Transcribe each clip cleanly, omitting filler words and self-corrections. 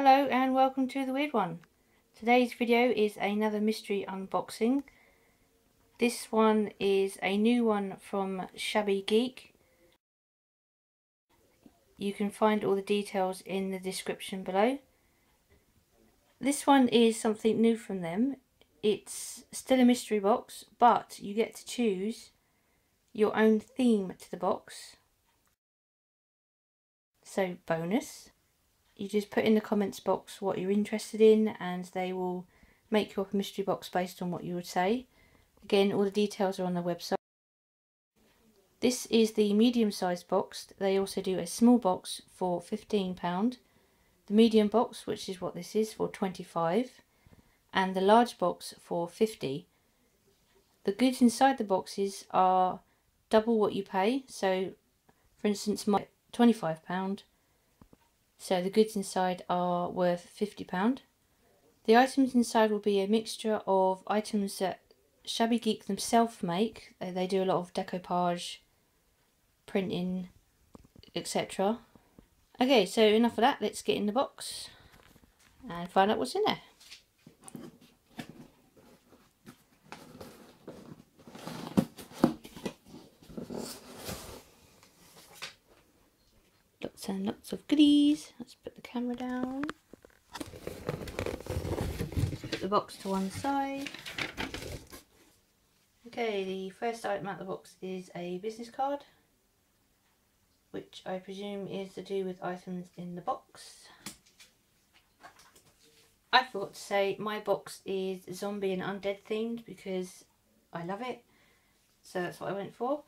Hello and welcome to the weird one. Today's video is another mystery unboxing. This one is a new one from Shabby Geek. You can find all the details in the description below. This one is something new from them. It's still a mystery box, but you get to choose your own theme to the box. So bonus. You just put in the comments box what you're interested in and they will make you up a mystery box based on what you would say. Again, all the details are on the website. This is the medium sized box. They also do a small box for £15, the medium box, which is what this is, for £25, and the large box for £50. The goods inside the boxes are double what you pay. So for instance, my £25. So the goods inside are worth £50. The items inside will be a mixture of items that Shabby Geek themselves make. They do a lot of decoupage, printing, etc. Okay, so enough of that. Let's get in the box and find out what's in there. Lots and lots of goodies. Let's put the camera down. Put the box to one side. Okay, the first item out of the box is a business card, which I presume is to do with items in the box. I forgot to say my box is zombie and undead themed because I love it, so that's what I went for.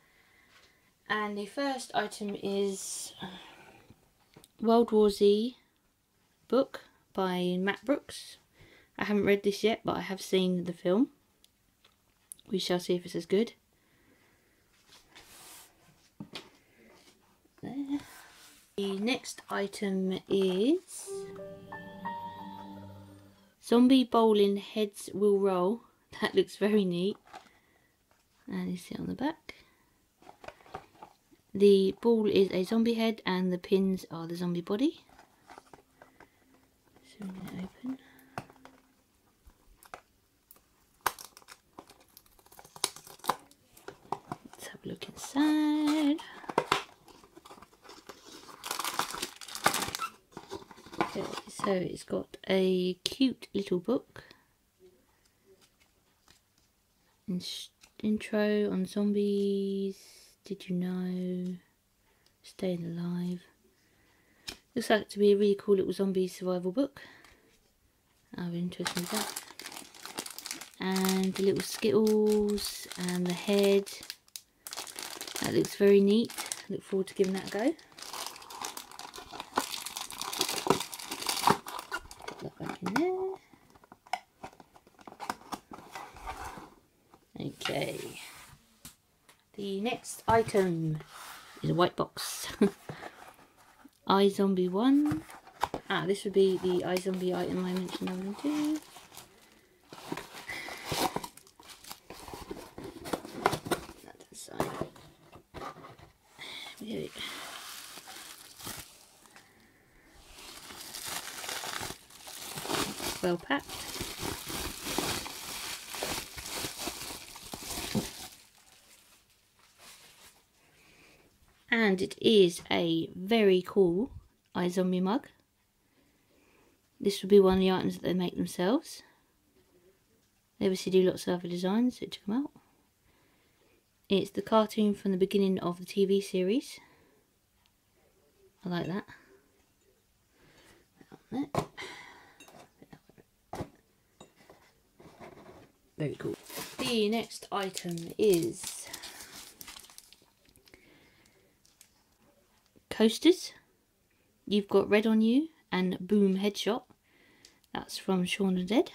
And the first item is World War Z book by Matt Brooks. I haven't read this yet, but I have seen the film. We shall see if it's as good. There. The next item is Zombie Bowling Heads Will Roll. That looks very neat. And you see it on the back. The ball is a zombie head and the pins are the zombie body. So we're going to open. Let's have a look inside. Okay, so it's got a cute little book. Intro on zombies. Did you know? Staying alive. Looks like it to be a really cool little zombie survival book. I'm interested in that. And the little Skittles and the head. That looks very neat. I look forward to giving that a go. Put that back in there. Okay. The next item is a white box. iZombie 1. This would be the iZombie item I mentioned on 2. That's the side. Here it. Well packed. And it is a very cool iZombie mug. This would be one of the items that they make themselves. They obviously do lots of other designs, so check them out. It's the cartoon from the beginning of the TV series. I like that. Very cool. The next item is coasters. You've got Red on You and Boom Headshot. That's from Undead.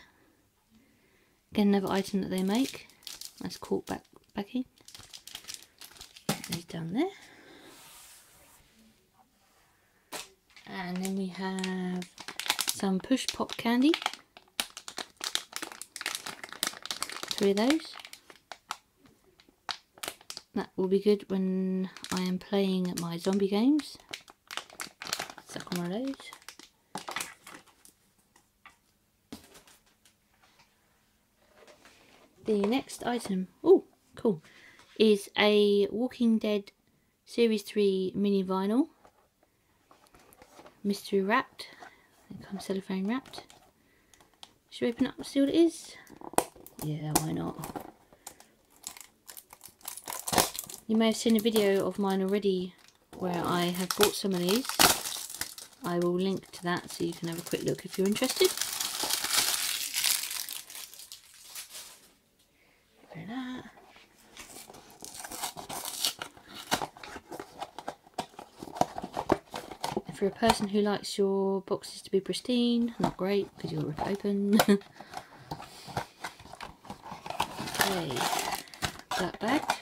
Again, another item that they make. Nice cork backing. These down there. And then we have some Push Pop candy. 3 of those. That will be good when I am playing my zombie games. Suck on one of those. The next item, oh cool, is a Walking Dead Series 3 mini vinyl. Mystery wrapped. It comes cellophane wrapped. Should we open up and see what it is? Yeah, why not? You may have seen a video of mine already where I have bought some of these. I will link to that so you can have a quick look if you're interested. Look at that. If you're a person who likes your boxes to be pristine, not great because you'll rip it open. Okay, black bag. Pop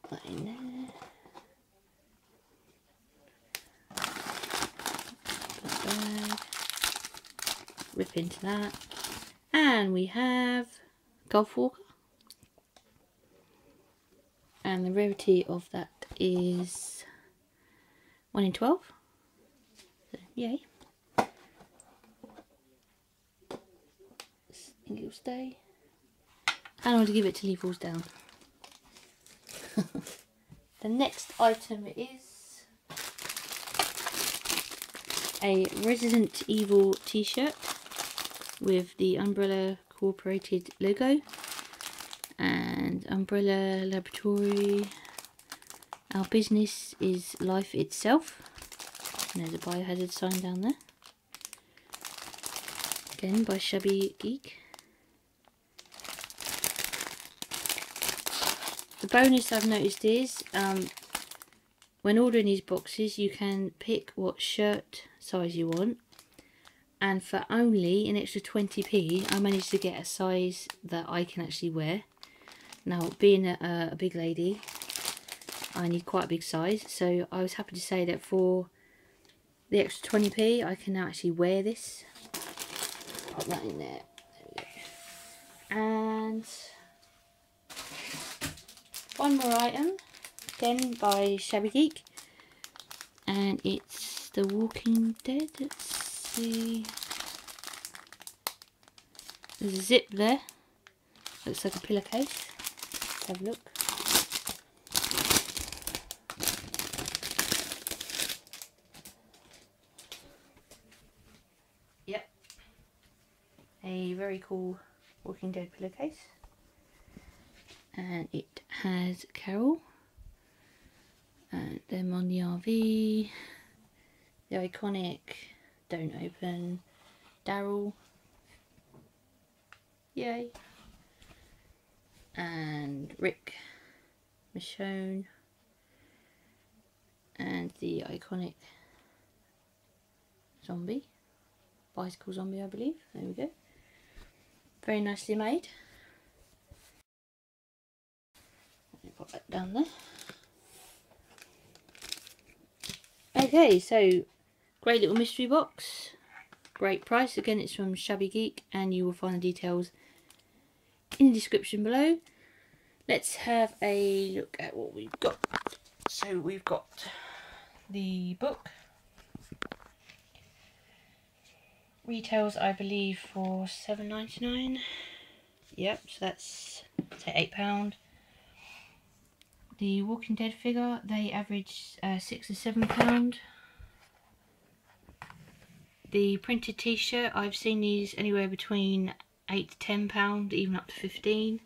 that in there. Black bag. Rip into that. And we have Golf Walker. And the rarity of that is 1 in 12. So, yay. I think it'll stay. I don't want to give it till he falls down. The next item is a Resident Evil t-shirt with the Umbrella Cooperated logo and Umbrella Laboratory. Our business is life itself. And there's a biohazard sign down there. Again by Shabby Geek. The bonus I've noticed is when ordering these boxes you can pick what shirt size you want, and for only an extra 20p I managed to get a size that I can actually wear. Now, being a big lady, I need quite a big size, so I was happy to say that for the extra 20p I can now actually wear this. Put that in there. There we go. And one more item, again by Shabby Geek, and it's The Walking Dead. Let's see. There's a zip there. Looks like a pillowcase. Let's have a look. Yep. A very cool Walking Dead pillowcase. And it has Carol and them on the RV, the iconic Don't Open, Daryl, yay, and Rick, Michonne, and the iconic zombie, bicycle zombie I believe. There we go. Very nicely made. Put that down there. Okay, so great little mystery box, great price. Again, it's from Shabby Geek, and you will find the details in the description below. Let's have a look at what we've got. So we've got the book. Retails, I believe, for £7.99. Yep, so that's say £8. The Walking Dead figure, they average £6 or £7. The printed t-shirt, I've seen these anywhere between £8 to £10, even up to £15.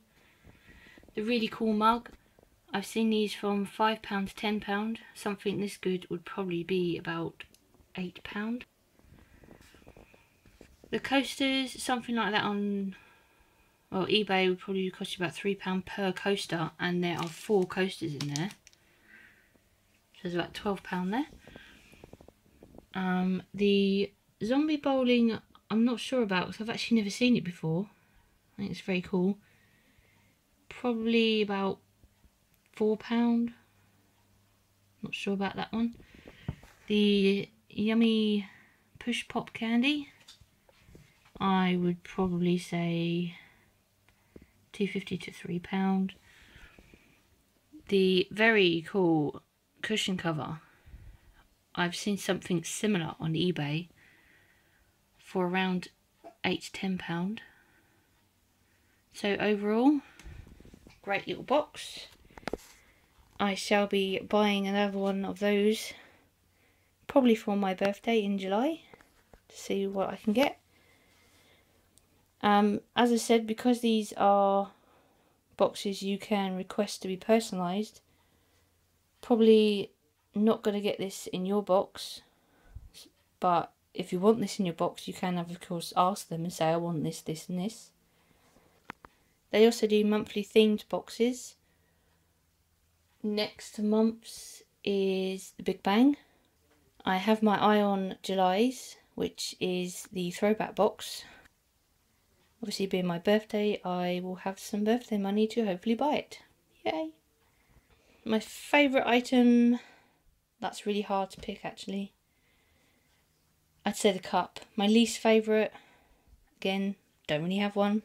The really cool mug, I've seen these from £5 to £10. Something this good would probably be about £8. The coasters, something like that on, well, eBay would probably cost you about £3 per coaster, and there are 4 coasters in there. So there's about £12 there. The zombie bowling, I'm not sure about because I've actually never seen it before. I think it's very cool. Probably about £4. Not sure about that one. The yummy push pop candy, I would probably say £2.50 to £3. The very cool cushion cover, I've seen something similar on eBay for around £8 to £10. So overall, great little box. I shall be buying another one of those probably for my birthday in July to see what I can get. As I said, because these are boxes you can request to be personalised, probably not going to get this in your box, but if you want this in your box, you can of course ask them and say I want this, this and this. They also do monthly themed boxes. Next month's is the Big Bang. I have my eye on July's, which is the throwback box. Obviously being my birthday, I will have some birthday money to hopefully buy it. Yay! My favourite item, that's really hard to pick actually. I'd say the cup. My least favourite, again, don't really have one.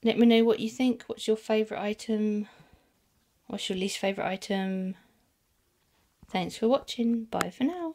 Let me know what you think. What's your favourite item? What's your least favourite item? Thanks for watching. Bye for now.